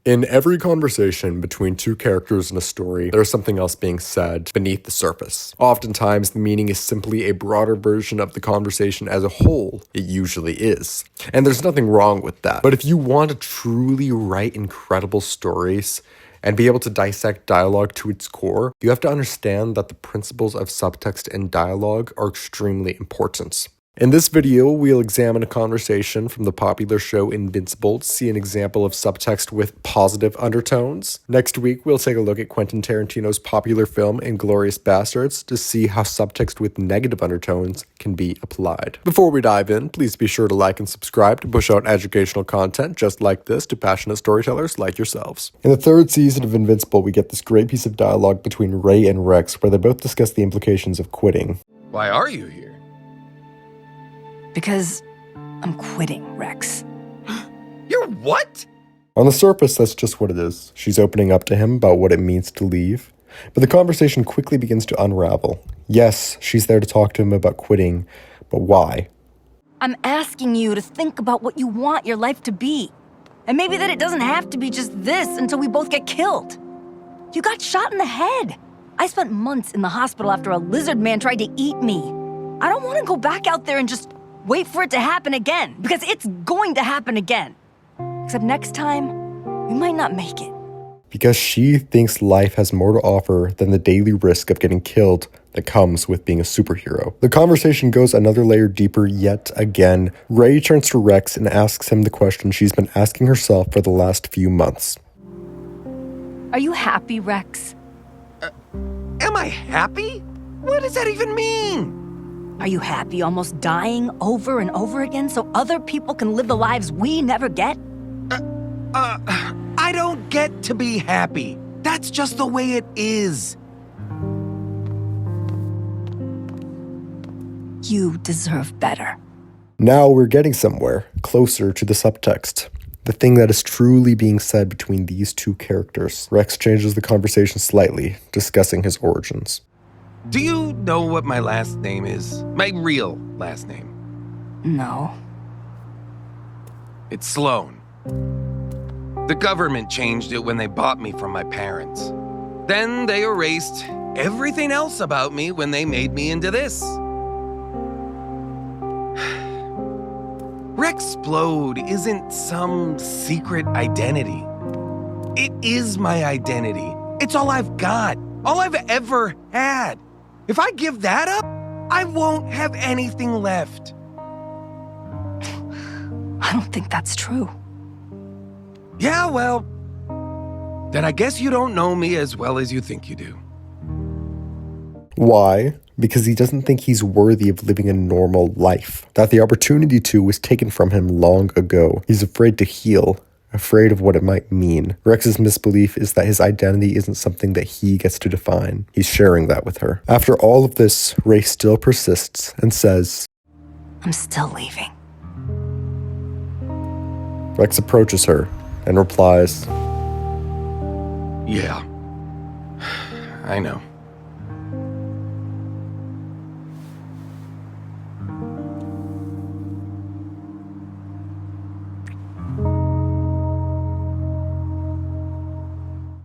In every conversation between two characters in a story, there is something else being said beneath the surface. Oftentimes, the meaning is simply a broader version of the conversation as a whole. It usually is. And there's nothing wrong with that. But if you want to truly write incredible stories and be able to dissect dialogue to its core, you have to understand that the principles of subtext and dialogue are extremely important. In this video, we'll examine a conversation from the popular show Invincible to see an example of subtext with positive undertones. Next week, we'll take a look at Quentin Tarantino's popular film Inglourious Basterds to see how subtext with negative undertones can be applied. Before we dive in, please be sure to like and subscribe to push out educational content just like this to passionate storytellers like yourselves. In the third season of Invincible, we get this great piece of dialogue between Rae and Rex where they both discuss the implications of quitting. Why are you here? Because I'm quitting, Rex. You're what? On the surface, that's just what it is. She's opening up to him about what it means to leave. But the conversation quickly begins to unravel. Yes, she's there to talk to him about quitting, but why? I'm asking you to think about what you want your life to be. And maybe that it doesn't have to be just this until we both get killed. You got shot in the head. I spent months in the hospital after a lizard man tried to eat me. I don't want to go back out there and just wait for it to happen again, because it's going to happen again. Except next time, we might not make it. Because she thinks life has more to offer than the daily risk of getting killed that comes with being a superhero. The conversation goes another layer deeper yet again. Rae turns to Rex and asks him the question she's been asking herself for the last few months. Are you happy, Rex? Am I happy? What does that even mean? Are you happy almost dying over and over again so other people can live the lives we never get? I don't get to be happy. That's just the way it is. You deserve better. Now we're getting somewhere, closer to the subtext. The thing that is truly being said between these two characters. Rex changes the conversation slightly, discussing his origins. Do you know what my last name is? My real last name? No. It's Sloan. The government changed it when they bought me from my parents. Then they erased everything else about me when they made me into this. Rexplode isn't some secret identity. It is my identity. It's all I've got. All I've ever had. If I give that up, I won't have anything left. I don't think that's true. Yeah, well, then I guess you don't know me as well as you think you do. Why? Because he doesn't think he's worthy of living a normal life. That the opportunity to was taken from him long ago. He's afraid to heal. Afraid of what it might mean. Rex's misbelief is that his identity isn't something that he gets to define. He's sharing that with her. After all of this, Rae still persists and says, I'm still leaving. Rex approaches her and replies, Yeah, I know.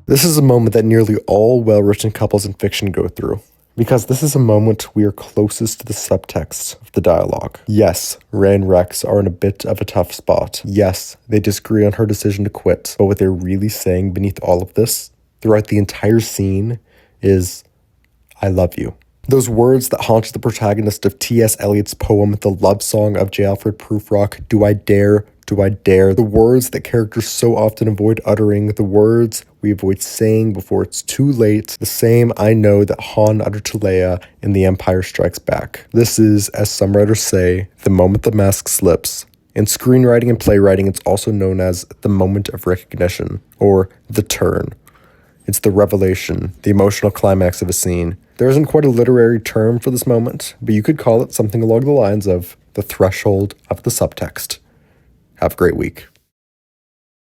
This is a moment that nearly all well-written couples in fiction go through, because this is a moment we are closest to the subtext of the dialogue. Yes, Rae and Rex are in a bit of a tough spot. Yes, they disagree on her decision to quit, but what they're really saying beneath all of this, throughout the entire scene, is, I love you. Those words that haunt the protagonist of T.S. Eliot's poem, The Love Song of J. Alfred Prufrock, Do I Dare? Do I dare? The words that characters so often avoid uttering, the words we avoid saying before it's too late, the same I know that Han uttered to Leia in The Empire Strikes Back. This is, as some writers say, the moment the mask slips. In screenwriting and playwriting, it's also known as the moment of recognition, or the turn. It's the revelation, the emotional climax of a scene. There isn't quite a literary term for this moment, but you could call it something along the lines of the threshold of the subtext. Have a great week.